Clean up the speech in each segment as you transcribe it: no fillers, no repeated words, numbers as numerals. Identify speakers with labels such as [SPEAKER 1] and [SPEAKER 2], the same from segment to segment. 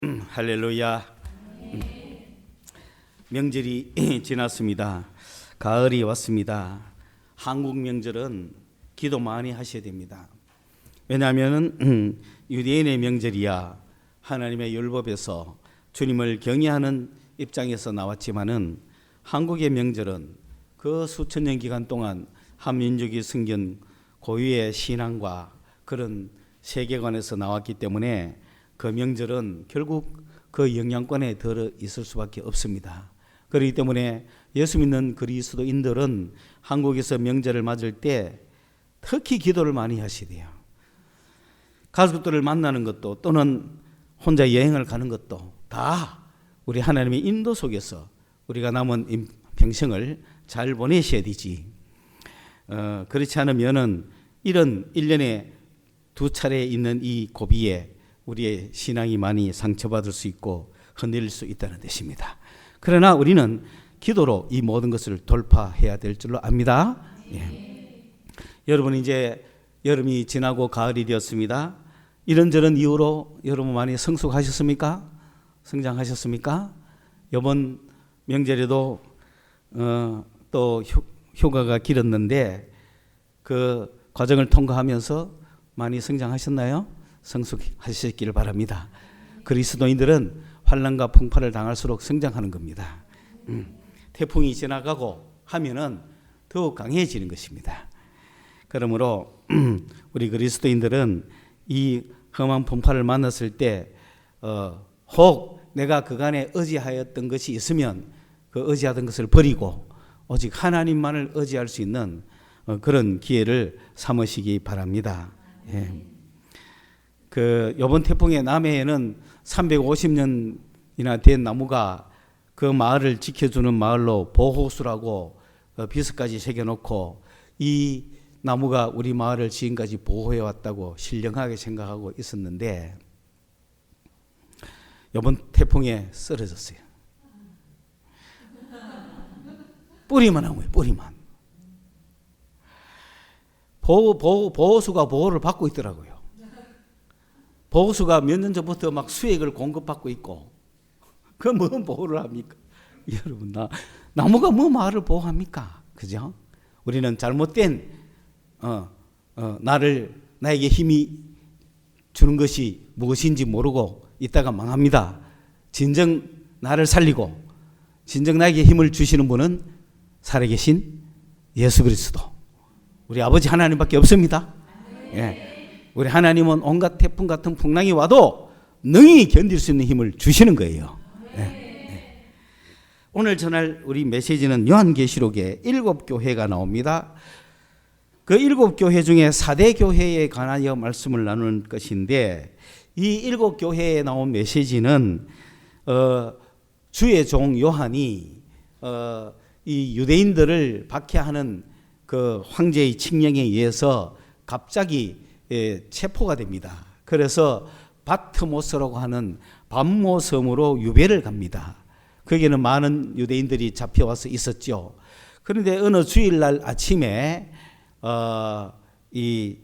[SPEAKER 1] 할렐루야. 명절이 지났습니다. 가을이 왔습니다. 한국 명절은 기도 많이 하셔야 됩니다. 왜냐하면 유대인의 명절이야 하나님의 율법에서 주님을 경외하는 입장에서 나왔지만은 한국의 명절은 그 수천 년 기간 동안 한 민족이 숨긴 고유의 신앙과 그런 세계관에서 나왔기 때문에 그 명절은 결국 그 영향권에 들어 있을 수밖에 없습니다. 그렇기 때문에 예수 믿는 그리스도인들은 한국에서 명절을 맞을 때 특히 기도를 많이 하셔야 돼요. 가족들을 만나는 것도 또는 혼자 여행을 가는 것도 다 우리 하나님의 인도 속에서 우리가 남은 평생을 잘 보내셔야 되지. 그렇지 않으면은 이런 1년에 2차례 있는 이 고비에 우리의 신앙이 많이 상처받을 수 있고 흔들릴 수 있다는 뜻입니다. 그러나 우리는 기도로 이 모든 것을 돌파해야 될 줄로 압니다. 예. 여러분 이제 여름이 지나고 가을이 되었습니다. 이런저런 이유로 여러분 많이 성숙하셨습니까? 성장하셨습니까? 이번 명절에도 또 휴가가 길었는데 그 과정을 통과하면서 많이 성장하셨나요? 성숙하시기를 바랍니다. 그리스도인들은 환난과 풍파를 당할수록 성장하는 겁니다. 태풍이 지나가고 하면은 더욱 강해지는 것입니다. 그러므로 우리 그리스도인들은 이 험한 풍파를 만났을 때 혹 내가 그간에 의지하였던 것이 있으면 그 의지하던 것을 버리고 오직 하나님만을 의지할 수 있는 그런 기회를 삼으시기 바랍니다. 예. 이번 태풍의 남해에는 350년이나 된 나무가 그 마을을 지켜주는 마을로 보호수라고 비석까지 새겨놓고 이 나무가 우리 마을을 지금까지 보호해왔다고 신령하게 생각하고 있었는데 이번 태풍에 쓰러졌어요. 뿌리만 한 거예요. 뿌리만. 보호수가 보호를 받고 있더라고요. 보호수가 몇 년 전부터 막 수액을 공급받고 있고 그 뭔 보호를 합니까? 여러분 나무가 뭐 마을을 보호합니까? 그죠? 우리는 잘못된 나에게 힘이 주는 것이 무엇인지 모르고 있다가 망합니다. 진정 나를 살리고 진정 나에게 힘을 주시는 분은 살아계신 예수 그리스도 우리 아버지 하나님밖에 없습니다. 예. 우리 하나님은 온갖 태풍 같은 풍랑이 와도 능히 견딜 수 있는 힘을 주시는 거예요. 네. 오늘 전할 우리 메시지는 요한계시록에 7교회가 나옵니다. 그 7교회 중에 4대 교회에 관하여 말씀을 나눌 것인데 이 7교회에 나온 메시지는 주의 종 요한이 이 유대인들을 박해하는 그 황제의 칙령에 의해서 갑자기 체포가 됩니다. 그래서 바트모스라고 하는 밤모섬으로 유배를 갑니다. 거기에는 많은 유대인들이 잡혀와서 있었죠. 그런데 어느 주일날 아침에 이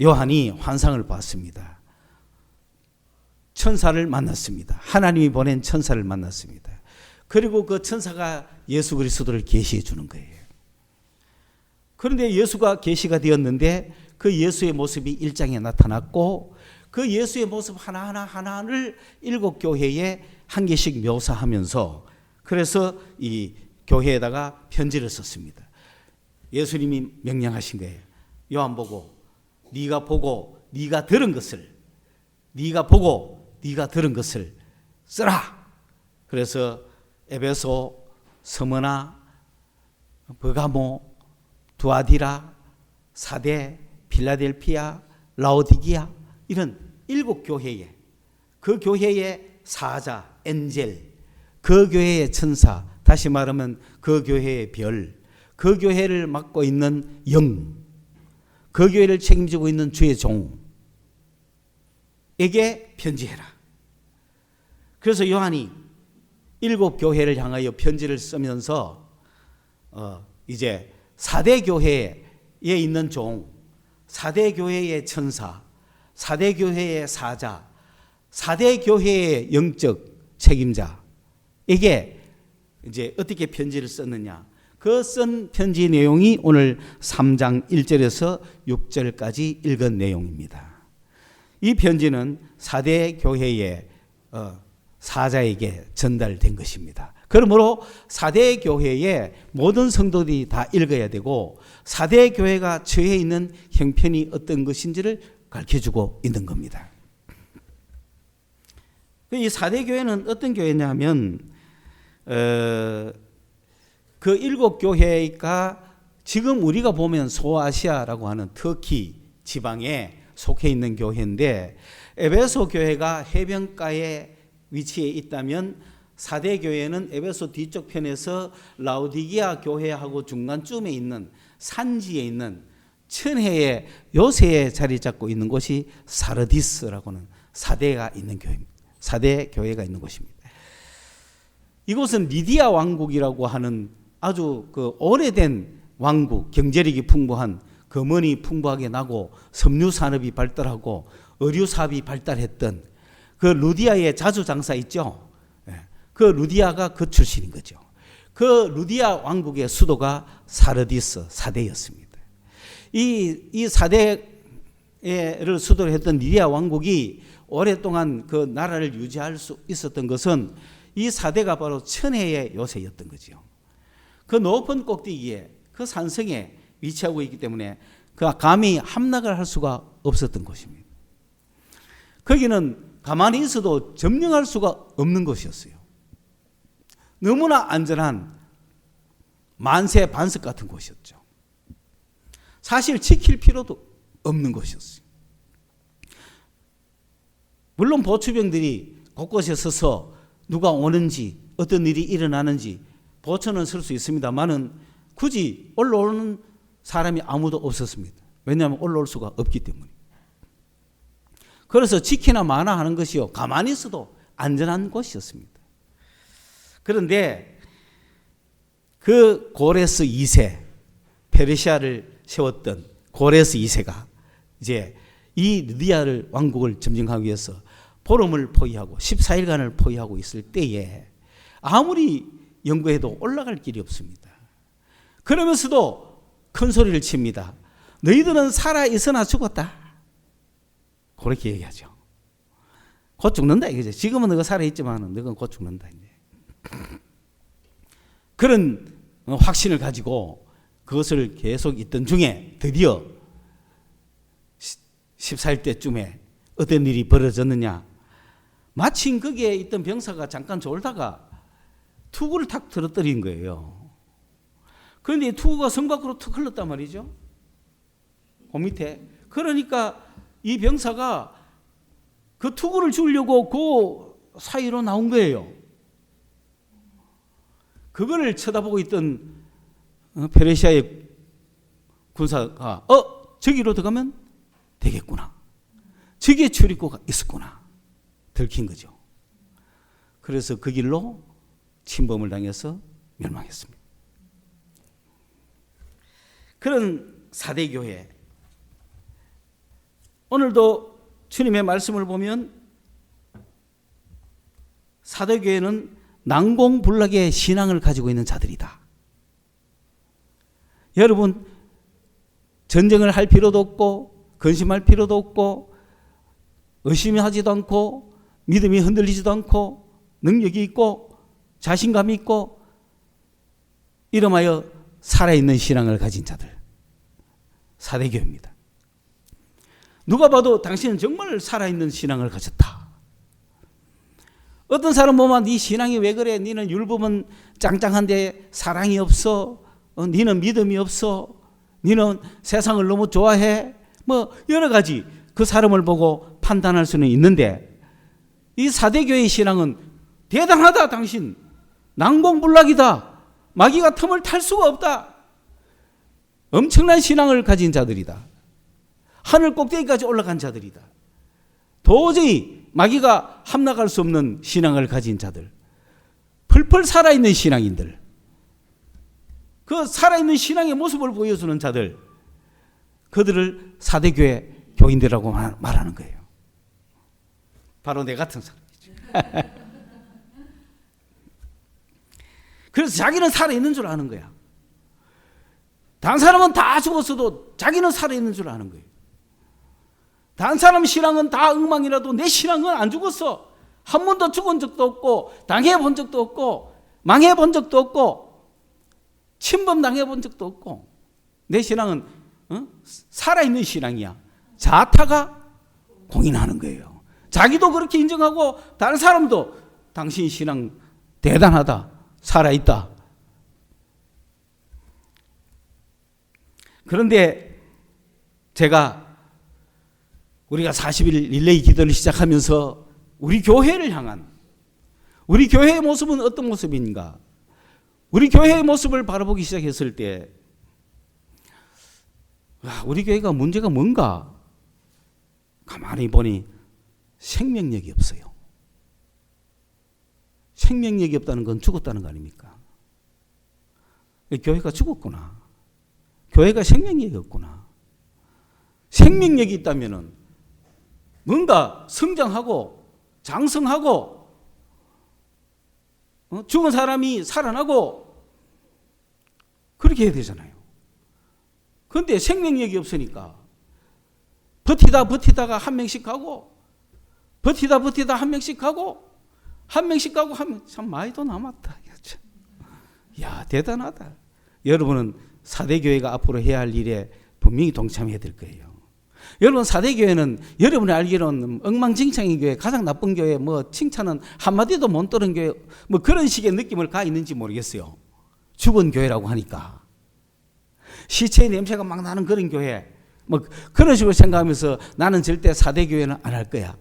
[SPEAKER 1] 요한이 환상을 봤습니다. 천사를 만났습니다. 하나님이 보낸 천사를 만났습니다. 그리고 그 천사가 예수 그리스도를 계시해 주는 거예요. 그런데 예수가 계시가 되었는데 그 예수의 모습이 1장에 나타났고 그 예수의 모습 하나하나를 7교회에 한 개씩 묘사하면서 그래서 이 교회에다가 편지를 썼습니다. 예수님이 명령하신 거예요. 요한 보고 네가 보고 네가 들은 것을 네가 보고 네가 들은 것을 쓰라. 그래서 에베소, 스무나, 버가모, 두아디라, 사대, 필라델피아, 라오디기아 이런 7교회에 그 교회의 사자, 엔젤, 그 교회의 천사, 다시 말하면 그 교회의 별, 그 교회를 맡고 있는 영, 그 교회를 책임지고 있는 주의 종에게 편지해라. 그래서 요한이 7교회를 향하여 편지를 쓰면서 이제 4대 교회에 있는 종, 4대 교회의 천사, 4대 교회의 사자, 4대 교회의 영적 책임자에게 이제 어떻게 편지를 썼느냐. 그 쓴 편지 내용이 오늘 3장 1절에서 6절까지 읽은 내용입니다. 이 편지는 4대 교회의 사자에게 전달된 것입니다. 그러므로 4대 교회의 모든 성도들이 다 읽어야 되고 4대 교회가 처해 있는 형편이 어떤 것인지를 가르쳐주고 있는 겁니다. 이 4대 교회는 어떤 교회냐면 그 7교회가 지금 우리가 보면 소아시아라고 하는 터키 지방에 속해 있는 교회인데 에베소 교회가 해변가에 위치해 있다면 4대 교회는 에베소 뒤쪽 편에서 라오디게아 교회하고 중간쯤에 있는 산지에 있는 천혜의 요새에 자리 잡고 있는 곳이 사르디스라고는 4대가 있는 교회입니다. 4대 교회가 있는 곳입니다. 이곳은 리디아 왕국이라고 하는 아주 그 오래된 왕국, 경제력이 풍부한 금원이 풍부하게 나고 섬유 산업이 발달하고 의류 사업이 발달했던 그 루디아의 자주장사 있죠. 그 루디아가 그 출신인 거죠. 그 루디아 왕국의 수도가 사르디스 4대였습니다. 이 4대를 수도로 했던 리디아 왕국이 오랫동안 그 나라를 유지할 수 있었던 것은 이 4대가 바로 천혜의 요새였던 거죠. 그 높은 꼭대기에 그 산성에 위치하고 있기 때문에 그 감히 함락을 할 수가 없었던 곳입니다. 거기는 가만히 있어도 점령할 수가 없는 곳이었어요. 너무나 안전한 만세 반석 같은 곳이었죠. 사실 지킬 필요도 없는 곳이었어요. 물론 보초병들이 곳곳에 서서 누가 오는지 어떤 일이 일어나는지 보초는 설 수 있습니다만은 굳이 올라오는 사람이 아무도 없었습니다. 왜냐하면 올라올 수가 없기 때문에. 그래서 지키나 마나 하는 것이요, 가만히 있어도 안전한 곳이었습니다. 그런데 그 고레스 2세, 페르시아를 세웠던 고레스 2세가 이제 이 리디아를 왕국을 점령하기 위해서 보름을 포위하고 14일간을 포위하고 있을 때에 아무리 연구해도 올라갈 길이 없습니다. 그러면서도 큰 소리를 칩니다. 너희들은 살아있으나 죽었다. 그렇게 얘기하죠. 곧 죽는다 이거죠. 지금은 너가 살아있지만 너는 곧 죽는다. 이제. 그런 확신을 가지고 그것을 계속 있던 중에 드디어 14일 때쯤에 어떤 일이 벌어졌느냐. 마침 거기에 있던 병사가 잠깐 졸다가 투구를 탁 들어뜨린 거예요. 그런데 투구가 성 밖으로 툭 흘렀단 말이죠. 그 밑에. 그러니까 이 병사가 그 투구를 주려고 그 사이로 나온 거예요. 그거를 쳐다보고 있던 페르시아의 군사가 저기로 들어가면 되겠구나. 저기에 출입구가 있었구나. 들킨 거죠. 그래서 그 길로 침범을 당해서 멸망했습니다. 그런 4대 교회. 오늘도 주님의 말씀을 보면 4대 교회는 난공불락의 신앙을 가지고 있는 자들이다. 여러분, 전쟁을 할 필요도 없고 근심할 필요도 없고 의심하지도 않고 믿음이 흔들리지도 않고 능력이 있고 자신감이 있고 이름하여 살아있는 신앙을 가진 자들, 4대 교회입니다. 누가 봐도 당신은 정말 살아있는 신앙을 가졌다. 어떤 사람 보면 네 신앙이 왜 그래? 너는 율법은 짱짱한데 사랑이 없어. 너는 믿음이 없어. 너는 세상을 너무 좋아해. 뭐 여러 가지 그 사람을 보고 판단할 수는 있는데 이 4대 교회의 신앙은 대단하다. 당신 난공불락이다. 마귀가 틈을 탈 수가 없다. 엄청난 신앙을 가진 자들이다. 하늘 꼭대기까지 올라간 자들이다. 도저히 마귀가 함락할 수 없는 신앙을 가진 자들, 펄펄 살아있는 신앙인들, 그 살아있는 신앙의 모습을 보여주는 자들, 그들을 4대 교회 교인들이라고 말하는 거예요. 바로 내 같은 사람이죠. 그래서 자기는 살아있는 줄 아는 거야. 다른 사람은 다 죽었어도 자기는 살아있는 줄 아는 거예요. 다른 사람 신앙은 다 엉망이라도 내 신앙은 안 죽었어. 한 번도 죽은 적도 없고 당해본 적도 없고 망해본 적도 없고 침범 당해본 적도 없고 내 신앙은 살아있는 신앙이야. 자타가 공인하는 거예요. 자기도 그렇게 인정하고 다른 사람도 당신 신앙 대단하다. 살아있다. 그런데 우리가 40일 릴레이 기도를 시작하면서 우리 교회를 향한 우리 교회의 모습은 어떤 모습인가? 우리 교회의 모습을 바라보기 시작했을 때 우리 교회가 문제가 뭔가? 가만히 보니 생명력이 없어요. 생명력이 없다는 건 죽었다는 거 아닙니까? 교회가 죽었구나. 교회가 생명력이 없구나. 생명력이 있다면은 뭔가 성장하고 장성하고 죽은 사람이 살아나고 그렇게 해야 되잖아요. 그런데 생명력이 없으니까 버티다가 한 명씩 가고 버티다 한 명씩 가고 한 명씩 가고 하면 참 많이도 남았다. 야, 대단하다. 여러분은 사대교회가 앞으로 해야 할 일에 분명히 동참해야 될 거예요. 여러분, 사대교회는 여러분이 알기로는 엉망진창인 교회, 가장 나쁜 교회, 뭐 칭찬은 한마디도 못 들은 교회, 뭐 그런 식의 느낌을 가 있는지 모르겠어요. 죽은 교회라고 하니까. 시체의 냄새가 막 나는 그런 교회, 뭐 그런 식으로 생각하면서 나는 절대 사대교회는 안 할 거야.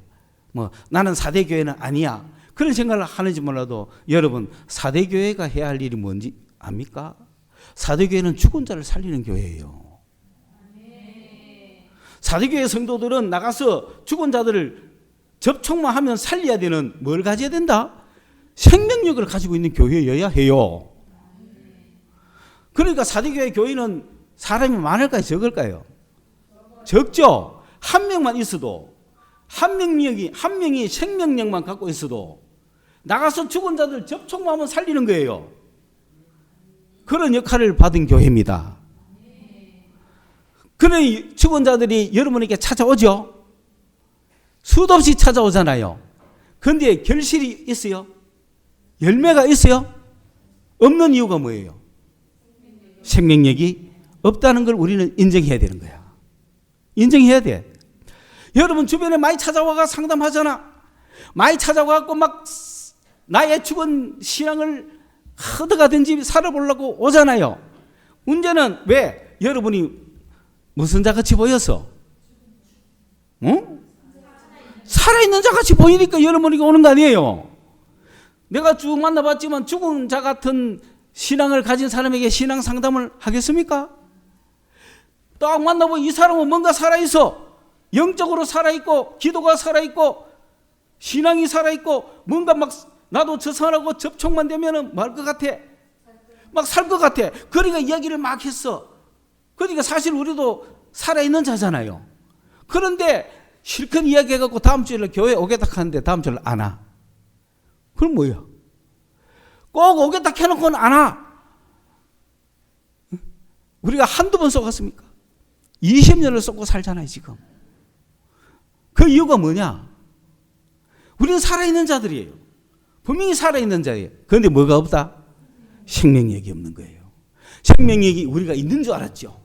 [SPEAKER 1] 뭐 나는 사대교회는 아니야. 그런 생각을 하는지 몰라도 여러분, 사대교회가 해야 할 일이 뭔지 압니까? 사대교회는 죽은 자를 살리는 교회예요. 사대교회 성도들은 나가서 죽은 자들을 접촉만 하면 살려야 되는 뭘 가져야 된다? 생명력을 가지고 있는 교회여야 해요. 그러니까 사대교회 교회는 사람이 많을까요? 적을까요? 적죠. 한 명만 있어도 한 명이 생명력만 갖고 있어도 나가서 죽은 자들 접촉만 하면 살리는 거예요. 그런 역할을 받은 교회입니다. 그런 죽은 자들이 여러분에게 찾아오죠. 수도 없이 찾아오잖아요. 그런데 결실이 있어요? 열매가 있어요? 없는 이유가 뭐예요? 생명력이 없다는 걸 우리는 인정해야 되는 거야. 인정해야 돼. 여러분 주변에 많이 찾아와가 상담하잖아. 많이 찾아와갖고 막 나의 죽은 신앙을 어디가든지 살아보려고 오잖아요. 문제는 왜? 여러분이 무슨 자같이 보여서? 응? 살아있는 자같이 보이니까 여러분이 오는 거 아니에요. 내가 쭉 만나봤지만 죽은 자 같은 신앙을 가진 사람에게 신앙 상담을 하겠습니까? 딱 만나보면 이 사람은 뭔가 살아있어. 영적으로 살아있고 기도가 살아있고 신앙이 살아있고 뭔가 막 나도 저 사람하고 접촉만 되면 뭐 할 것 같아? 막 살 것 같아. 그러니까 이야기를 막 했어. 그러니까 사실 우리도 살아있는 자잖아요. 그런데 실컷 이야기해갖고 다음 주에 교회 오겠다 하는데 다음 주에 안 와. 그럼 뭐야? 꼭 오겠다 해놓고는 안 와. 우리가 한두 번 속았습니까? 20년을 속고 살잖아요 지금. 그 이유가 뭐냐? 우리는 살아있는 자들이에요. 분명히 살아있는 자예요. 그런데 뭐가 없다? 생명력이 없는 거예요. 생명력이 우리가 있는 줄 알았죠.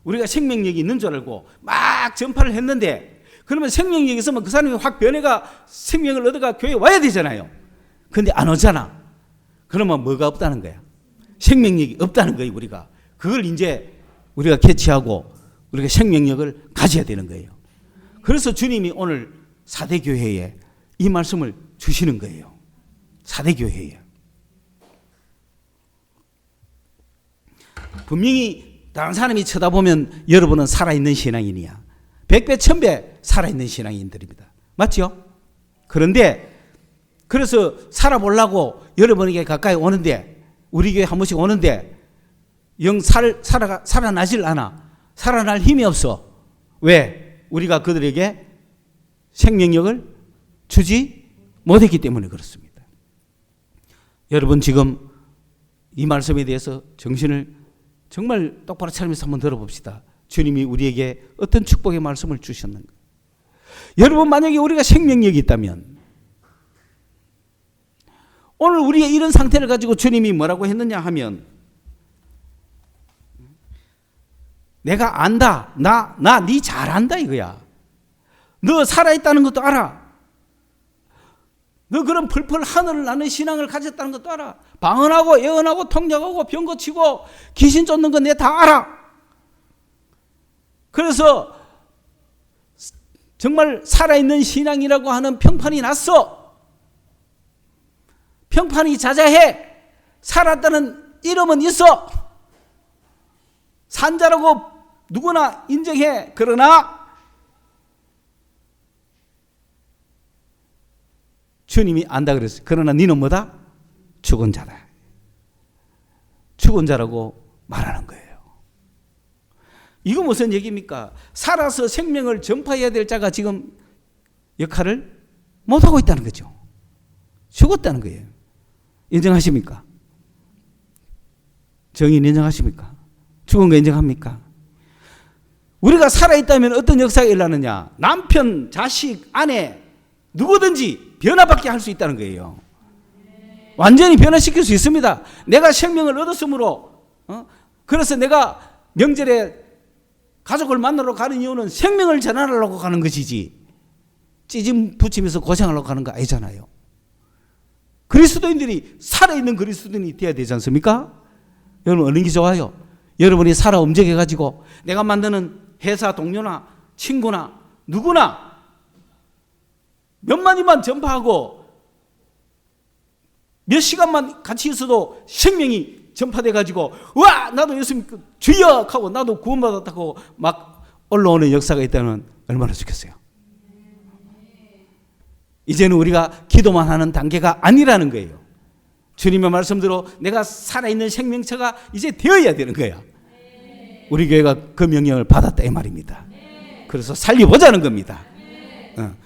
[SPEAKER 1] 우리가 생명력이 있는 줄 알고 막 전파를 했는데 그러면 생명력이 있으면 그 사람이 확 변해가 생명을 얻어가 교회에 와야 되잖아요. 그런데 안 오잖아. 그러면 뭐가 없다는 거야? 생명력이 없다는 거예요. 우리가 그걸 이제 우리가 캐치하고 우리가 생명력을 가져야 되는 거예요. 그래서 주님이 오늘 사대교회에 이 말씀을 주시는 거예요. 사대교회에. 분명히 다른 사람이 쳐다보면 여러분은 살아있는 신앙인이야. 100배 1000배 살아있는 신앙인들입니다. 맞죠? 그런데 그래서 살아보려고 여러분에게 가까이 오는데 우리 교회 한 번씩 오는데 영 살아나질 않아. 살아날 힘이 없어. 왜? 우리가 그들에게 생명력을 주지 못했기 때문에 그렇습니다. 여러분 지금 이 말씀에 대해서 정신을 정말 똑바로 차리면서 한번 들어봅시다. 주님이 우리에게 어떤 축복의 말씀을 주셨는가. 여러분 만약에 우리가 생명력이 있다면 오늘 우리의 이런 상태를 가지고 주님이 뭐라고 했느냐 하면 내가 안다. 나 네 잘 안다 이거야. 너 살아있다는 것도 알아. 너 그런 펄펄 하늘을 나는 신앙을 가졌다는 것도 알아. 방언하고 예언하고 통역하고 병 고치고 귀신 쫓는 거 내 다 알아. 그래서 정말 살아있는 신앙이라고 하는 평판이 났어. 평판이 자자해. 살았다는 이름은 있어. 산자라고 누구나 인정해. 그러나 주님이 안다 그랬어요. 그러나 너는 뭐다? 죽은 자다. 죽은 자라고 말하는 거예요. 이거 무슨 얘기입니까? 살아서 생명을 전파해야 될 자가 지금 역할을 못하고 있다는 거죠. 죽었다는 거예요. 인정하십니까? 정의는 인정하십니까? 죽은 거 인정합니까? 우리가 살아있다면 어떤 역사가 일어나느냐? 남편, 자식, 아내 누구든지 변화받게 할 수 있다는 거예요. 완전히 변화시킬 수 있습니다. 내가 생명을 얻었으므로 그래서 내가 명절에 가족을 만나러 가는 이유는 생명을 전하려고 가는 것이지 찌짐 붙이면서 고생하려고 가는 거 아니잖아요. 그리스도인들이 살아있는 그리스도인이 되어야 되지 않습니까? 여러분 어느 게 좋아요? 여러분이 살아 움직여가지고 내가 만드는 회사 동료나 친구나 누구나 몇 마디만 전파하고 몇 시간만 같이 있어도 생명이 전파돼가지고 와 나도 예수님 주여 하고 나도 구원받았다고 막 올라오는 역사가 있다면 얼마나 좋겠어요. 이제는 우리가 기도만 하는 단계가 아니라는 거예요. 주님의 말씀대로 내가 살아있는 생명체가 이제 되어야 되는 거야. 우리 교회가 그 명령을 받았다 이 말입니다. 그래서 살려보자는 겁니다.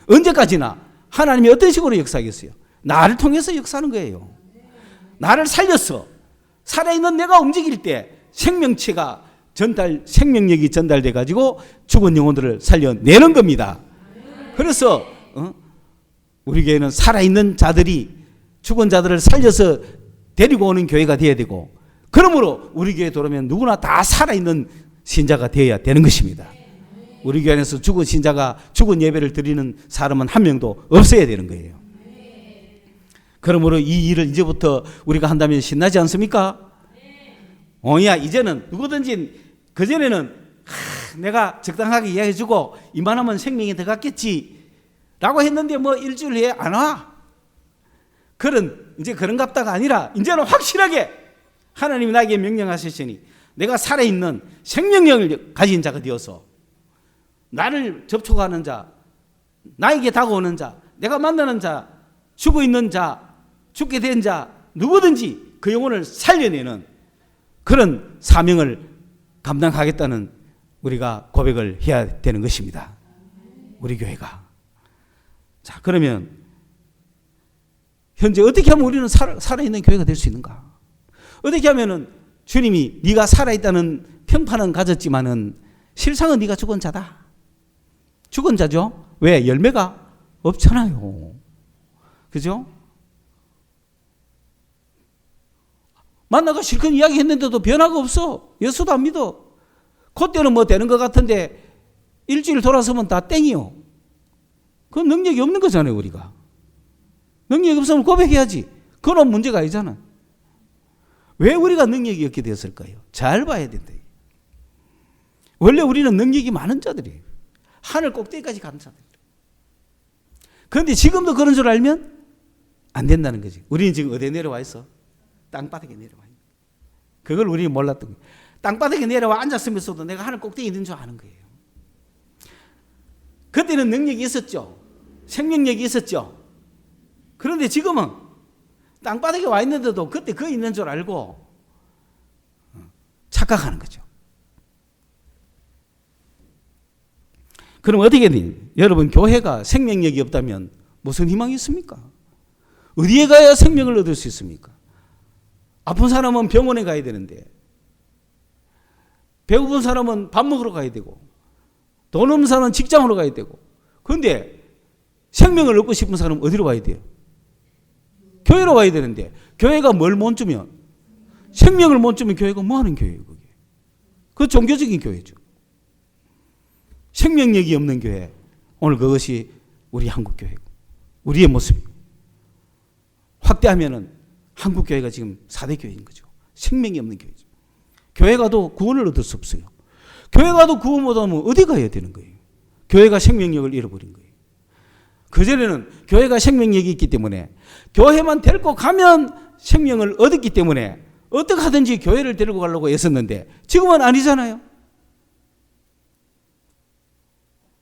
[SPEAKER 1] 언제까지나 하나님이 어떤 식으로 역사하겠어요? 나를 통해서 역사하는 거예요. 나를 살렸어. 살아있는 내가 움직일 때 생명체가 생명력이 전달돼 가지고 죽은 영혼들을 살려내는 겁니다. 그래서 우리 교회는 살아있는 자들이 죽은 자들을 살려서 데리고 오는 교회가 되어야 되고, 그러므로 우리 교회에 들어오면 누구나 다 살아있는 신자가 되어야 되는 것입니다. 우리 교회 안에서 죽은 신자가 죽은 예배를 드리는 사람은 한 명도 없어야 되는 거예요. 그러므로 이 일을 이제부터 우리가 한다면 신나지 않습니까? 야 이제는 누구든지 그전에는 내가 적당하게 이야기해주고 이만하면 생명이 들어갔겠지 라고 했는데 뭐 일주일 후에 안 와. 이제 그런갑다가 아니라 이제는 확실하게 하나님이 나에게 명령하셨으니 내가 살아있는 생명력을 가진 자가 되어서 나를 접촉하는 자, 나에게 다가오는 자, 내가 만나는 자, 죽어 있는 자, 죽게 된 자, 누구든지 그 영혼을 살려내는 그런 사명을 감당하겠다는 우리가 고백을 해야 되는 것입니다. 우리 교회가. 자, 그러면 현재 어떻게 하면 우리는 살아있는 교회가 될 수 있는가? 어떻게 하면은 주님이 네가 살아있다는 평판은 가졌지만은 실상은 네가 죽은 자다. 죽은 자죠? 왜? 열매가 없잖아요. 그죠? 만나가 실컷 이야기했는데도 변화가 없어. 예수도 안 믿어. 그때는 뭐 되는 것 같은데 일주일 돌아서면 다 땡이요. 그건 능력이 없는 거잖아요, 우리가. 능력이 없으면 고백해야지. 그건 문제가 아니잖아. 왜 우리가 능력이 없게 되었을까요? 잘 봐야 된다. 원래 우리는 능력이 많은 자들이에요. 하늘 꼭대기까지 가는 자들이에요. 그런데 지금도 그런 줄 알면 안 된다는 거지. 우리는 지금 어디에 내려와 있어? 땅바닥에 내려와 있는. 그걸 우리는 몰랐던 거예요. 땅바닥에 내려와 앉았으면서도 내가 하늘 꼭대기에 있는 줄 아는 거예요. 그때는 능력이 있었죠. 생명력이 있었죠. 그런데 지금은 땅바닥에 와 있는데도 그때 그 있는 줄 알고 착각하는 거죠. 그럼 어떻게 되니? 여러분 교회가 생명력이 없다면 무슨 희망이 있습니까? 어디에 가야 생명을 얻을 수 있습니까? 아픈 사람은 병원에 가야 되는데, 배고픈 사람은 밥 먹으러 가야 되고, 돈 없는 사람은 직장으로 가야 되고, 그런데 생명을 얻고 싶은 사람은 어디로 가야 돼요? 교회로 가야 되는데, 교회가 뭘 못 주면, 생명을 못 주면 교회가 뭐 하는 교회예요, 그게? 그 종교적인 교회죠. 생명력이 없는 교회. 오늘 그것이 우리 한국교회고, 우리의 모습이고. 확대하면은 한국교회가 지금 4대 교회인 거죠. 생명이 없는 교회죠. 교회 가도 구원을 얻을 수 없어요. 교회 가도 구원 못 하면 어디 가야 되는 거예요? 교회가 생명력을 잃어버린 거예요. 그전에는 교회가 생명력이 있기 때문에 교회만 데리고 가면 생명을 얻었기 때문에 어떻게 하든지 교회를 데리고 가려고 애썼는데 지금은 아니잖아요.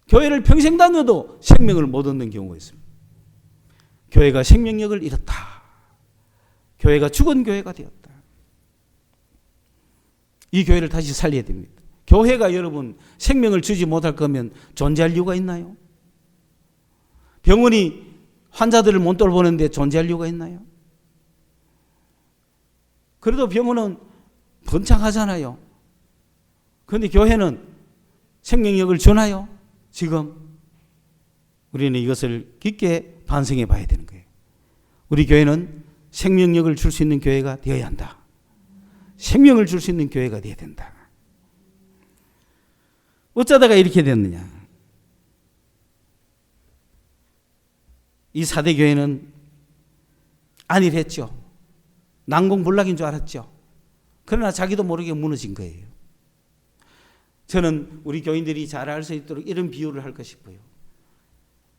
[SPEAKER 1] 교회를 평생 다녀도 생명을 못 얻는 경우가 있습니다. 교회가 생명력을 잃었다. 교회가 죽은 교회가 되었다. 이 교회를 다시 살려야 됩니다. 교회가 여러분 생명을 주지 못할 거면 존재할 이유가 있나요? 병원이 환자들을 못 돌보는데 존재할 이유가 있나요? 그래도 병원은 번창하잖아요. 그런데 교회는 생명력을 주나요? 지금 우리는 이것을 깊게 반성해 봐야 되는 거예요. 우리 교회는 생명력을 줄 수 있는 교회가 되어야 한다. 생명을 줄 수 있는 교회가 되어야 된다. 어쩌다가 이렇게 됐느냐? 이 4대 교회는 안일했죠. 난공불락인 줄 알았죠. 그러나 자기도 모르게 무너진 거예요. 저는 우리 교인들이 잘 알 수 있도록 이런 비유를 할까 싶어요.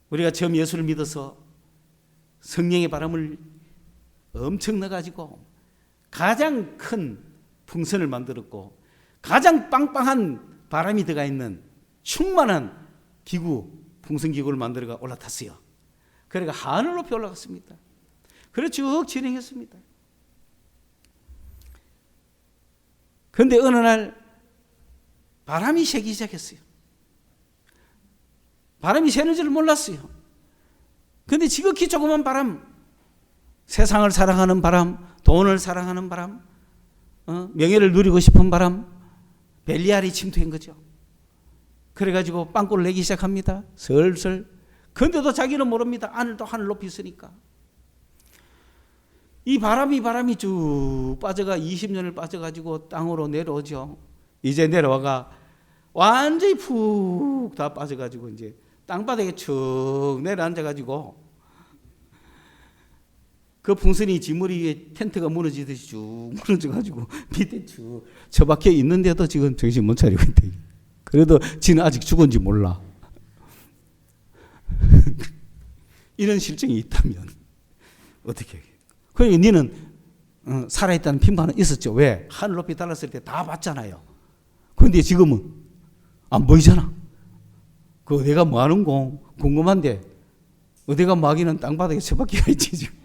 [SPEAKER 1] 우리가 처음 예수를 믿어서 성령의 바람을 엄청 넣어가지고 가장 큰 풍선을 만들었고 가장 빵빵한 바람이 들어가 있는 충만한 기구, 풍선기구를 만들어가 올라탔어요. 그러니까 하늘 높이 올라갔습니다. 그래 쭉 진행했습니다. 그런데 어느 날 바람이 새기 시작했어요. 바람이 새는 줄 몰랐어요. 그런데 지극히 조그만 바람, 세상을 사랑하는 바람, 돈을 사랑하는 바람, 명예를 누리고 싶은 바람, 벨리알이 침투한 거죠. 그래가지고 빵꾸를 내기 시작합니다. 슬슬. 그런데도 자기는 모릅니다. 하늘도 하늘 높이 있으니까. 이 바람이 쭉 빠져가 20년을 빠져가지고 땅으로 내려오죠. 이제 내려와가 완전히 푹 다 빠져가지고 이제 땅바닥에 축 내려앉아가지고 그 풍선이 지머리 위에 텐트가 무너지듯이 쭉 무너져가지고 밑에 쭉 처박혀 있는데도 지금 정신 못 차리고 있대. 그래도 지는 아직 죽은지 몰라. 이런 실정이 있다면 어떻게 해? 그러니까 니는 살아있다는 핀판은 있었죠. 왜? 하늘 높이 달았을 때 다 봤잖아요. 그런데 지금은 안 보이잖아. 그 어디가 뭐 하는 거 궁금한데 어디가 마귀는 땅바닥에 처박혀 있지 지금.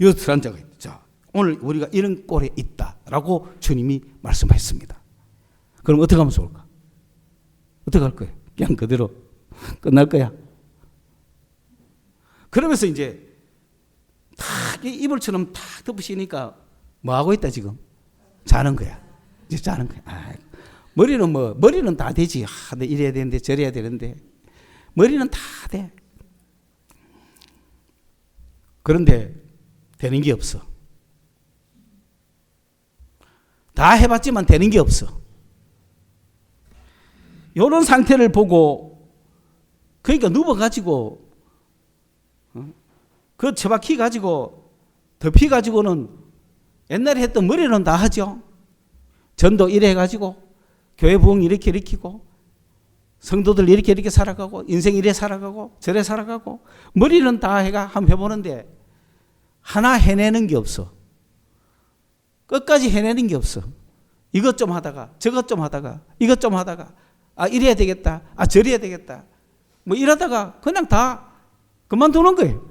[SPEAKER 1] 여기 앉아가 있다. 자, 오늘 우리가 이런 꼴에 있다라고 주님이 말씀하셨습니다. 그럼 어떻게 하면 좋을까? 어떻게 할 거예요? 그냥 그대로 끝날 거야. 그러면서 이제 탁 이불처럼 탁 덮으시니까 뭐 하고 있다 지금? 자는 거야. 이제 자는 거야. 머리는 다 되지. 내 이래야 되는데 저래야 되는데 머리는 다 돼. 그런데 되는 게 없어. 다 해봤지만 되는 게 없어. 이런 상태를 보고 그러니까 누워가지고 그 처박히 가지고 덮이 가지고는 옛날에 했던 머리는 다 하죠. 전도 이래 가지고 교회 부흥 이렇게 일으키고 성도들 이렇게 살아가고 인생 이래 살아가고 저래 살아가고 머리는 다 해가 한번 해보는데 하나 해내는 게 없어. 끝까지 해내는 게 없어. 이것 좀 하다가 저것 좀 하다가 이것 좀 하다가 이래야 되겠다. 저래야 되겠다. 뭐 이러다가 그냥 다 그만두는 거예요.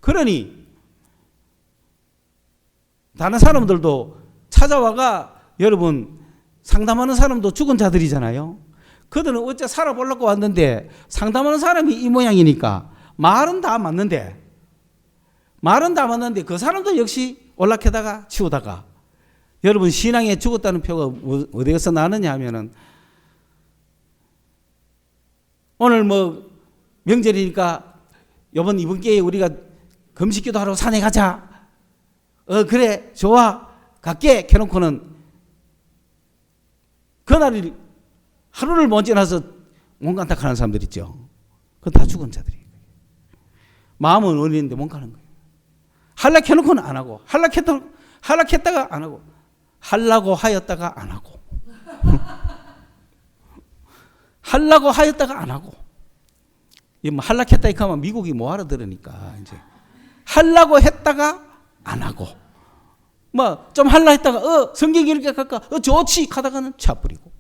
[SPEAKER 1] 그러니 다른 사람들도 찾아와가 여러분 상담하는 사람도 죽은 자들이잖아요. 그들은 어째 살아보려고 왔는데 상담하는 사람이 이 모양이니까 말은 다 맞는데 그 사람도 역시 올라캐다가 치우다가. 여러분, 신앙에 죽었다는 표가 어디에서 나느냐 하면은, 오늘 뭐 명절이니까 이번 기회에 우리가 금식기도 하러 산에 가자. 그래, 좋아, 갈게. 해놓고는 그날 하루를 못 지나서 못 간다 하는 사람들 있죠. 그건 다 죽은 자들이에요. 마음은 어린데 못 가는 거예요. 할락해놓고는 안 하고, 할락했다가 안 하고, 하려고 하였다가 안 하고, 하려고 하였다가 안 하고. 뭐 할락했다 이렇게 하면 미국이 뭐 알아들으니까 이제 하려고 했다가 안 하고, 뭐 좀 할라 했다가 성경 읽게 할까 좋지 하다가는 차버리고,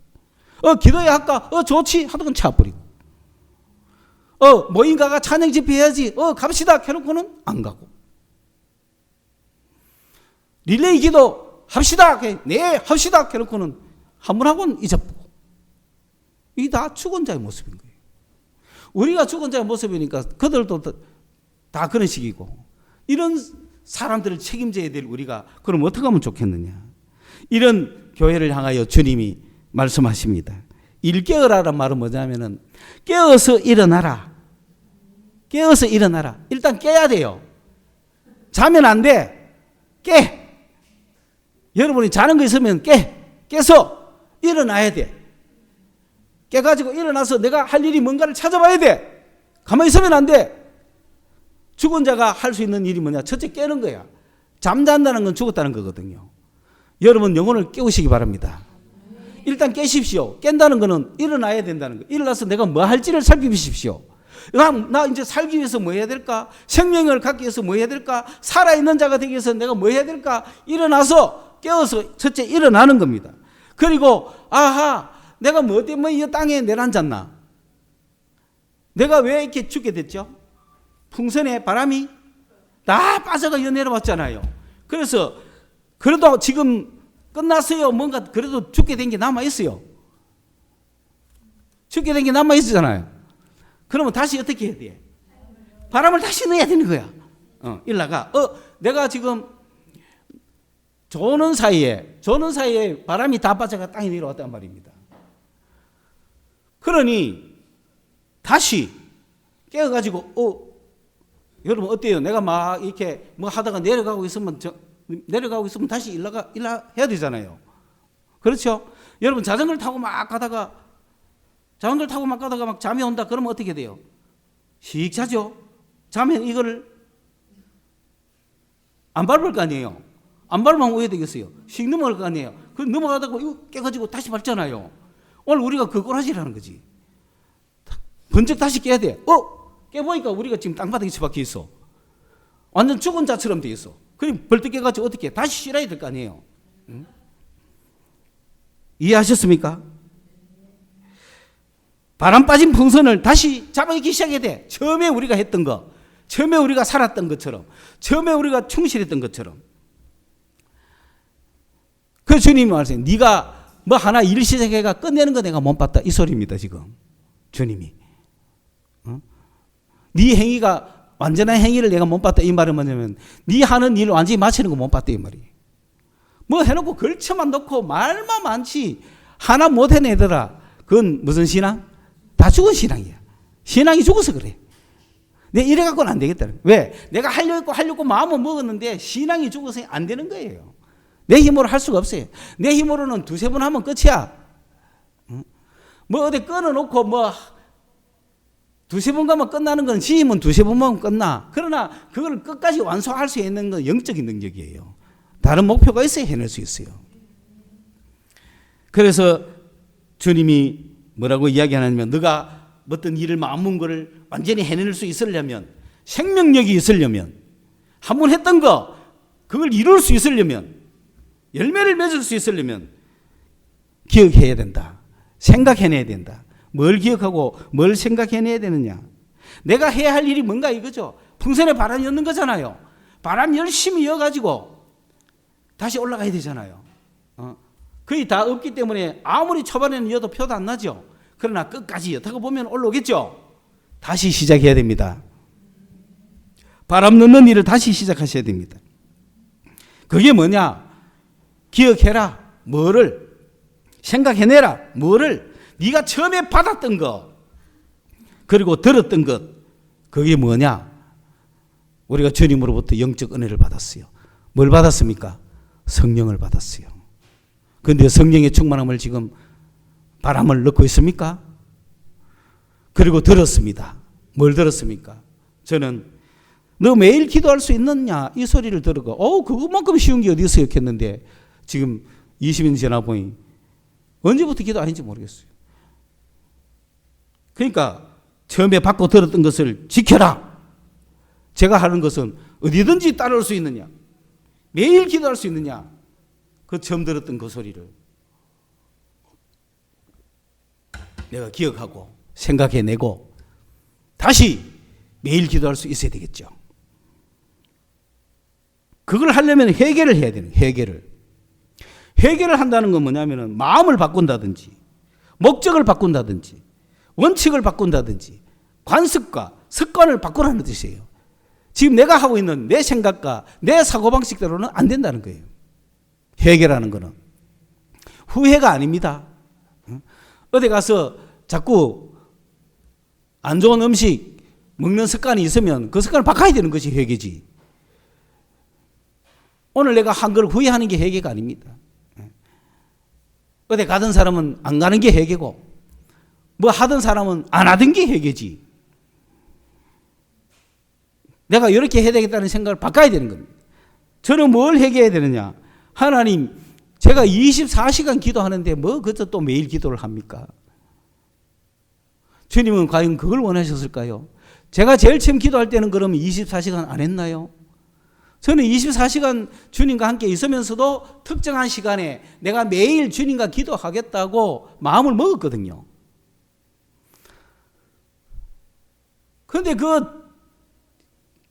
[SPEAKER 1] 기도해 할까 좋지 하다가는 차버리고, 모임가가 찬양 집회해야지 갑시다 해놓고는 안 가고, 릴레이 기도 합시다 네 합시다 해놓고는 한 번 하고는 잊어보고. 이게 다 죽은 자의 모습인 거예요. 우리가 죽은 자의 모습이니까 그들도 다 그런 식이고, 이런 사람들을 책임져야 될 우리가 그럼 어떻게 하면 좋겠느냐. 이런 교회를 향하여 주님이 말씀하십니다. 일깨어라란 말은 뭐냐면은 깨어서 일어나라. 깨어서 일어나라. 일단 깨야 돼요. 자면 안 돼. 깨. 여러분이 자는 거 있으면 깨서 일어나야 돼. 깨가지고 일어나서 내가 할 일이 뭔가를 찾아봐야 돼. 가만히 있으면 안 돼. 죽은 자가 할 수 있는 일이 뭐냐? 첫째 깨는 거야. 잠잔다는 건 죽었다는 거거든요. 여러분 영혼을 깨우시기 바랍니다. 일단 깨십시오. 깬다는 거는 일어나야 된다는 거. 일어나서 내가 뭐 할지를 살펴보십시오. 나 이제 살기 위해서 뭐 해야 될까? 생명을 갖기 위해서 뭐 해야 될까? 살아있는 자가 되기 위해서 내가 뭐 해야 될까? 일어나서 깨어서 첫째 일어나는 겁니다. 그리고 아하, 내가 뭐 때문에 이 땅에 내려앉았나? 내가 왜 이렇게 죽게 됐죠? 풍선에 바람이 다 빠져가 내려왔잖아요. 그래서 그래도 지금 끝났어요. 뭔가 그래도 죽게 된 게 남아있어요. 죽게 된 게 남아있잖아요. 그러면 다시 어떻게 해야 돼? 바람을 다시 넣어야 되는 거야. 일나가. 내가 지금 조는 사이에 바람이 다 빠져가 땅에 내려왔단 말입니다. 그러니 다시 깨어가지고 여러분 어때요? 내가 막 이렇게 뭐 하다가 내려가고 있으면 다시 일라 해야 되잖아요. 그렇죠? 여러분 자전거를 타고 막 가다가 막 잠이 온다 그러면 어떻게 돼요? 씩 자죠. 자면 이거를 안 밟을 거 아니에요. 안 밟으면 왜 되겠어요? 씩 넘어갈 거 아니에요. 그 넘어가다가 이거 깨가지고 다시 밟잖아요. 오늘 우리가 그 꼬라지라는 거지. 번쩍 다시 깨야 돼. 깨보니까 우리가 지금 땅바닥에 처박혀 있어. 완전 죽은 자처럼 돼 있어. 그럼 벌떡 깨가지고 어떻게 다시 실어야 될 거 아니에요. 응? 이해하셨습니까? 바람 빠진 풍선을 다시 잡아넣기 시작해야 돼. 처음에 우리가 했던 거, 처음에 우리가 살았던 것처럼, 처음에 우리가 충실했던 것처럼. 그 주님이 말씀해요. 네가 뭐 하나 일 시작해가 끝내는 거 내가 못 봤다. 이 소리입니다 지금 주님이. 네 행위가 완전한 행위를 내가 못 봤다. 이 말은 뭐냐면 네 하는 일을 완전히 마치는 거 못 봤다 이 말이에요. 뭐 해놓고 걸쳐만 놓고 말만 많지 하나 못 해내더라. 그건 무슨 신앙? 다 죽은 신앙이야. 신앙이 죽어서 그래. 내 이래 갖고는 안 되겠다. 왜? 내가 하려고 마음은 먹었는데 신앙이 죽어서 안 되는 거예요. 내 힘으로 할 수가 없어요. 내 힘으로는 두세 번 하면 끝이야. 뭐 어디 끊어놓고 뭐 두세 번 가면 끝나는 건 지 힘은 두세 번 하면 끝나. 그러나 그걸 끝까지 완수할 수 있는 건 영적인 능력이에요. 다른 목표가 있어야 해낼 수 있어요. 그래서 주님이 뭐라고 이야기하냐면 너가 어떤 일을 마음먹은 거를 완전히 해낼 수 있으려면 생명력이 있으려면 한 번 했던 거 그걸 이룰 수 있으려면 열매를 맺을 수 있으려면 기억해야 된다. 생각해내야 된다. 뭘 기억하고 뭘 생각해내야 되느냐. 내가 해야 할 일이 뭔가 이거죠. 풍선에 바람이 넣는 거잖아요. 바람 열심히 이어가지고 다시 올라가야 되잖아요. 거의 다 없기 때문에 아무리 초반에는 이어도 표도 안 나죠. 그러나 끝까지 여타고 보면 올라오겠죠. 다시 시작해야 됩니다. 바람 넣는 일을 다시 시작하셔야 됩니다. 그게 뭐냐? 기억해라. 뭐를? 생각해내라. 뭐를? 네가 처음에 받았던 거, 그리고 들었던 것, 그게 뭐냐? 우리가 주님으로부터 영적 은혜를 받았어요. 뭘 받았습니까? 성령을 받았어요. 그런데 성령의 충만함을 지금 바람을 넣고 있습니까? 그리고 들었습니다. 뭘 들었습니까? 저는 너 매일 기도할 수 있느냐? 이 소리를 들었고, 그것만큼 쉬운 게 어디 있어요? 했는데 지금 20년 지나 보니 언제부터 기도 아닌지 모르겠어요. 그러니까 처음에 받고 들었던 것을 지켜라. 제가 하는 것은 어디든지 따라올 수 있느냐? 매일 기도할 수 있느냐? 그 처음 들었던 그 소리를 내가 기억하고 생각해내고 다시 매일 기도할 수 있어야 되겠죠. 그걸 하려면 회개를 해야 되는 거예요. 회개를 한다는 건 뭐냐면은 마음을 바꾼다든지 목적을 바꾼다든지 원칙을 바꾼다든지 관습과 습관을 바꾸라는 뜻이에요. 지금 내가 하고 있는 내 생각과 내 사고방식대로는 안 된다는 거예요. 회개라는 거는 후회가 아닙니다. 어디 가서 자꾸 안 좋은 음식 먹는 습관이 있으면 그 습관을 바꿔야 되는 것이 회개지. 오늘 내가 한 걸 후회하는 게 회개가 아닙니다. 어디 가던 사람은 안 가는 게 회개고 뭐 하던 사람은 안 하던 게 회개지. 내가 이렇게 해야 되겠다는 생각을 바꿔야 되는 겁니다. 저는 뭘 회개해야 되느냐? 하나님, 제가 24시간 기도하는데 뭐 그저 또 매일 기도를 합니까? 주님은 과연 그걸 원하셨을까요? 제가 제일 처음 기도할 때는 그러면 24시간 안 했나요? 저는 24시간 주님과 함께 있으면서도 특정한 시간에 내가 매일 주님과 기도하겠다고 마음을 먹었거든요. 그런데 그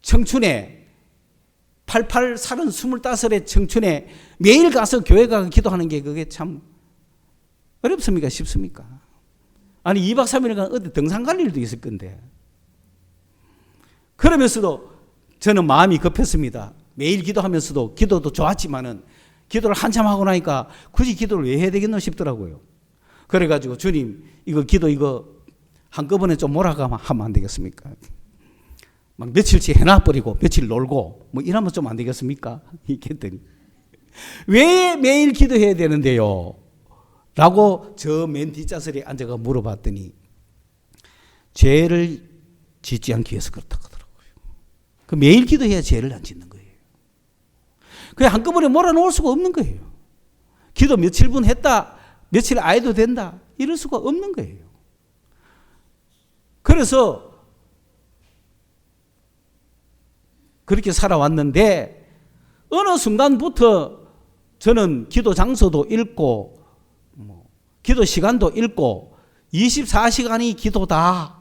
[SPEAKER 1] 청춘에 88, 30, 25의 청춘에 매일 가서 교회 가서 기도하는 게 그게 참 어렵습니까? 쉽습니까? 아니 2박 3일간 어디 등산 갈 일도 있을 건데. 그러면서도 저는 마음이 급했습니다. 매일 기도하면서도 기도도 좋았지만은 기도를 한참 하고 나니까 굳이 기도를 왜 해야 되겠노 싶더라고요. 그래가지고 주님 이거 기도 이거 한꺼번에 좀 몰아가면 하면 안 되겠습니까? 막 며칠치 해놔버리고 며칠 놀고 뭐 이러면 좀 안 되겠습니까? 이렇게 했더니 왜 매일 기도해야 되는데요? 라고 저 맨 뒷좌석에 앉아가 물어봤더니 죄를 짓지 않기 위해서 그렇다고 하더라고요. 그 매일 기도해야 죄를 안 짓는 거예요. 그냥 한꺼번에 몰아놓을 수가 없는 거예요. 기도 며칠분 했다, 며칠 안 해도 된다, 이럴 수가 없는 거예요. 그래서 그렇게 살아왔는데 어느 순간부터 저는 기도 장소도 잃고 기도 시간도 잃고 24시간이 기도다.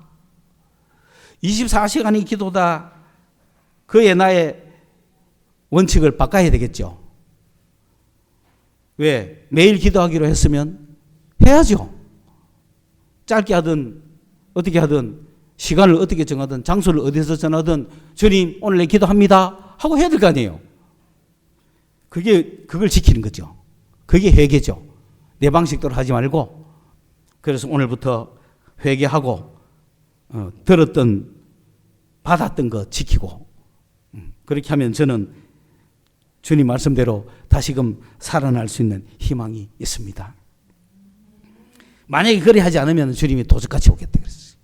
[SPEAKER 1] 24시간이 기도다. 그의 나의 원칙을 바꿔야 되겠죠. 왜? 매일 기도하기로 했으면 해야죠. 짧게 하든 어떻게 하든 시간을 어떻게 정하든 장소를 어디서 정하든 주님 오늘 내 기도합니다 하고 해야 될 거 아니에요. 그걸 지키는 거죠. 그게 회개죠. 내 방식대로 하지 말고. 그래서 오늘부터 회개하고 들었던 받았던 거 지키고 그렇게 하면 저는 주님 말씀대로 다시금 살아날 수 있는 희망이 있습니다. 만약에 그리 하지 않으면 주님이 도적같이 오겠다 그랬어요.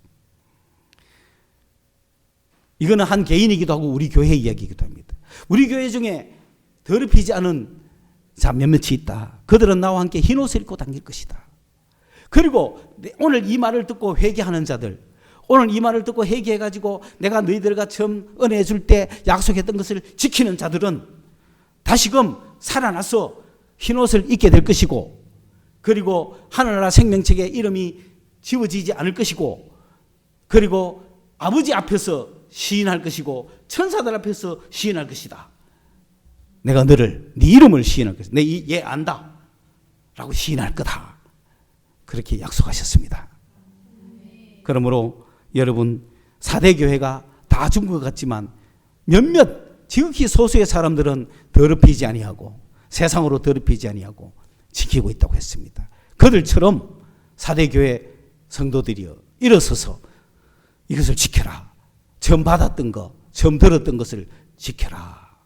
[SPEAKER 1] 이거는 한 개인이기도 하고 우리 교회 이야기이기도 합니다. 우리 교회 중에 더럽히지 않은 자 몇몇이 있다. 그들은 나와 함께 흰옷을 입고 다닐 것이다. 그리고 오늘 이 말을 듣고 회개하는 자들, 오늘 이 말을 듣고 회개해가지고 내가 너희들과 처음 은혜 줄 때 약속했던 것을 지키는 자들은 다시금 살아나서 흰옷을 입게 될 것이고, 그리고 하늘나라 생명책에 이름이 지워지지 않을 것이고, 그리고 아버지 앞에서 시인할 것이고 천사들 앞에서 시인할 것이다. 내가 너를 네 이름을 시인할 것이다. 얘 안다 라고 시인할 거다. 그렇게 약속하셨습니다. 그러므로 여러분 4대 교회가 다 죽은 것 같지만 몇몇 지극히 소수의 사람들은 더럽히지 아니하고 세상으로 더럽히지 아니하고 지키고 있다고 했습니다. 그들처럼 사대교회 성도들이여 일어서서 이것을 지켜라. 처음 받았던 것, 처음 들었던 것을 지켜라.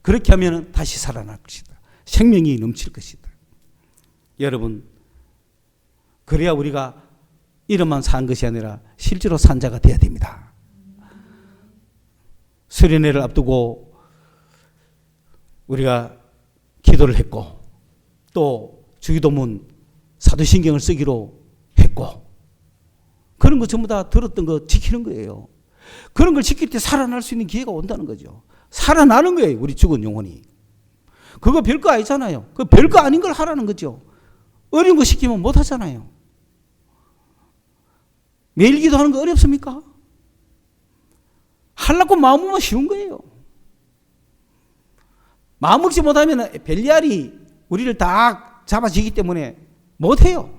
[SPEAKER 1] 그렇게 하면 다시 살아날 것이다. 생명이 넘칠 것이다. 여러분, 그래야 우리가 이름만 산 것이 아니라 실제로 산 자가 되어야 됩니다. 수련회를 앞두고 우리가 기도를 했고 또 주기도문 사도신경을 쓰기로 했고 그런 거 전부 다 들었던 거 지키는 거예요. 그런 걸 지킬 때 살아날 수 있는 기회가 온다는 거죠. 살아나는 거예요. 우리 죽은 영혼이. 그거 별거 아니잖아요. 그 별거 아닌 걸 하라는 거죠. 어려운 거 시키면 못 하잖아요. 매일 기도하는 거 어렵습니까? 하려고 마음먹으면 쉬운 거예요. 마음먹지 못하면 벨리알이 우리를 다 잡아지기 때문에 못해요.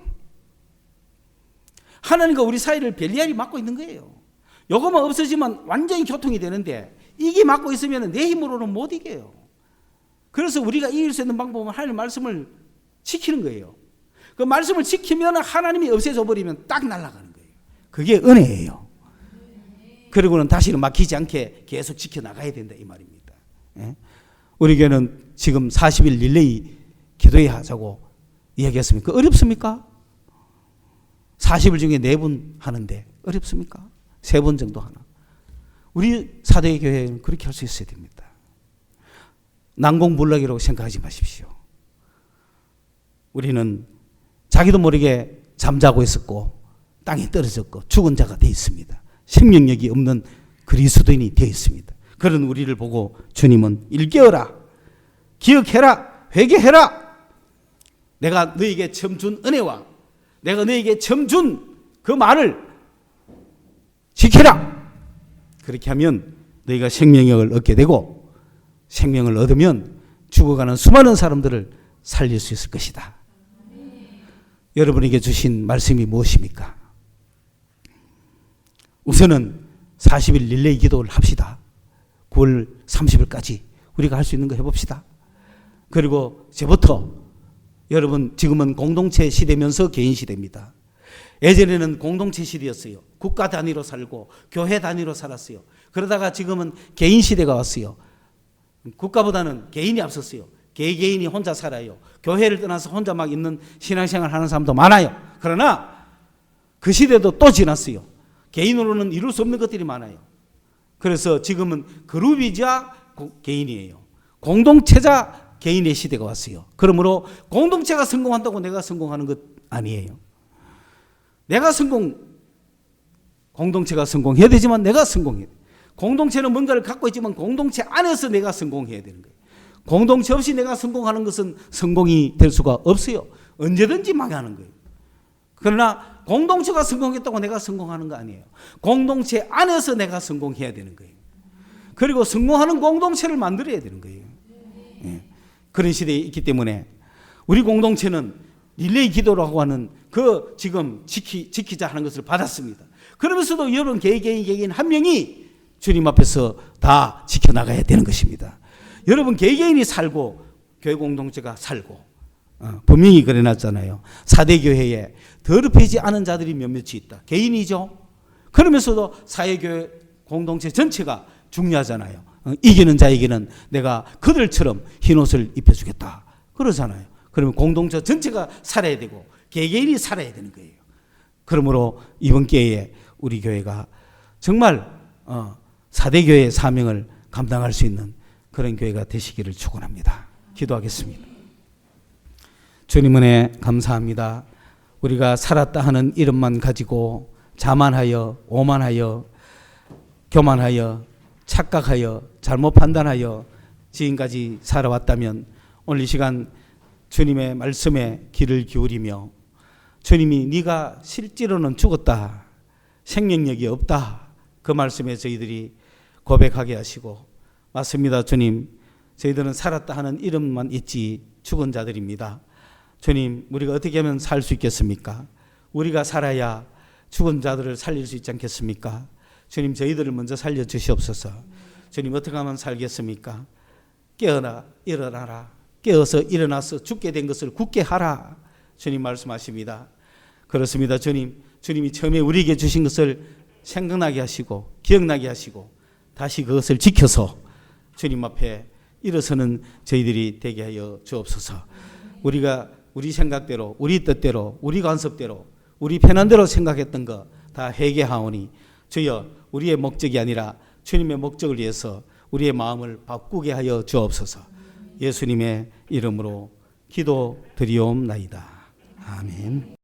[SPEAKER 1] 하나님과 우리 사이를 벨리알이 막고 있는 거예요. 요것만 없어지면 완전히 교통이 되는데 이게 막고 있으면 내 힘으로는 못 이겨요. 그래서 우리가 이길 수 있는 방법은 하나님의 말씀을 지키는 거예요. 그 말씀을 지키면 하나님이 없애져 버리면 딱 날아가는 거예요. 그게 은혜예요. 그리고는 다시는 막히지 않게 계속 지켜나가야 된다 이 말입니다. 예? 우리 교회는 지금 40일 릴레이 기도해야 하자고 이야기했습니까? 어렵습니까? 40일 중에 4분 하는데 어렵습니까? 3번 정도 하나. 우리 사도의 교회는 그렇게 할 수 있어야 됩니다. 난공불락이라고 생각하지 마십시오. 우리는 자기도 모르게 잠자고 있었고 땅에 떨어졌고 죽은 자가 되어 있습니다. 생명력이 없는 그리스도인이 되어 있습니다. 그런 우리를 보고 주님은 일깨어라, 기억해라, 회개해라. 내가 너에게 처음 준 은혜와 내가 너에게 처음 준 그 말을 지켜라. 그렇게 하면 너희가 생명력을 얻게 되고 생명을 얻으면 죽어가는 수많은 사람들을 살릴 수 있을 것이다. 여러분에게 주신 말씀이 무엇입니까? 우선은 40일 릴레이 기도를 합시다. 9월 30일까지 우리가 할 수 있는 거 해봅시다. 그리고 이제부터 여러분 지금은 공동체 시대면서 개인 시대입니다. 예전에는 공동체 시대였어요. 국가 단위로 살고 교회 단위로 살았어요. 그러다가 지금은 개인 시대가 왔어요. 국가보다는 개인이 앞섰어요. 개인이 혼자 살아요. 교회를 떠나서 혼자 막 있는 신앙생활 하는 사람도 많아요. 그러나 그 시대도 또 지났어요. 개인으로는 이룰 수 없는 것들이 많아요. 그래서 지금은 그룹이자 개인이에요. 공동체자 개인의 시대가 왔어요. 그러므로 공동체가 성공한다고 내가 성공하는 것 아니에요. 내가 공동체가 성공해야 되지만 내가 성공해야 돼. 공동체는 뭔가를 갖고 있지만 공동체 안에서 내가 성공해야 되는 거예요. 공동체 없이 내가 성공하는 것은 성공이 될 수가 없어요. 언제든지 망하는 거예요. 그러나 공동체가 성공했다고 내가 성공하는 거 아니에요. 공동체 안에서 내가 성공해야 되는 거예요. 그리고 성공하는 공동체를 만들어야 되는 거예요. 예. 그런 시대에 있기 때문에 우리 공동체는 릴레이 기도라고 하는 그 지금 지키자 하는 것을 받았습니다. 그러면서도 여러분 개개인 한 명이 주님 앞에서 다 지켜나가야 되는 것입니다. 여러분 개개인이 살고 교회 공동체가 살고 분명히 그래놨잖아요. 4대 교회에 더럽히지 않은 자들이 몇몇이 있다. 개인이죠. 그러면서도 사회교회 공동체 전체가 중요하잖아요. 이기는 자에게는 내가 그들처럼 흰옷을 입혀주겠다. 그러잖아요. 그러면 공동체 전체가 살아야 되고 개개인이 살아야 되는 거예요. 그러므로 이번 기회에 우리 교회가 정말 4대 교회의 사명을 감당할 수 있는 그런 교회가 되시기를 축원합니다. 기도하겠습니다. 주님 은혜 감사합니다. 우리가 살았다 하는 이름만 가지고 자만하여 오만하여 교만하여 착각하여 잘못 판단하여 지금까지 살아왔다면 오늘 이 시간 주님의 말씀에 귀를 기울이며 주님이 네가 실제로는 죽었다, 생명력이 없다, 그 말씀에 저희들이 고백하게 하시고 맞습니다. 주님, 저희들은 살았다 하는 이름만 있지 죽은 자들입니다. 주님, 우리가 어떻게 하면 살 수 있겠습니까? 우리가 살아야 죽은 자들을 살릴 수 있지 않겠습니까? 주님, 저희들을 먼저 살려주시옵소서. 주님 어떻게 하면 살겠습니까? 깨어나 일어나라. 깨어서 일어나서 죽게 된 것을 굳게 하라. 주님 말씀하십니다. 그렇습니다. 주님이 처음에 우리에게 주신 것을 생각나게 하시고 기억나게 하시고 다시 그것을 지켜서 주님 앞에 일어서는 저희들이 되게 하여 주옵소서. 우리가 우리 생각대로, 우리 뜻대로, 우리 간섭대로, 우리 편한대로 생각했던 거 다 회개하오니 주여 우리의 목적이 아니라 주님의 목적을 위해서 우리의 마음을 바꾸게 하여 주옵소서. 예수님의 이름으로 기도드리옵나이다. 아멘.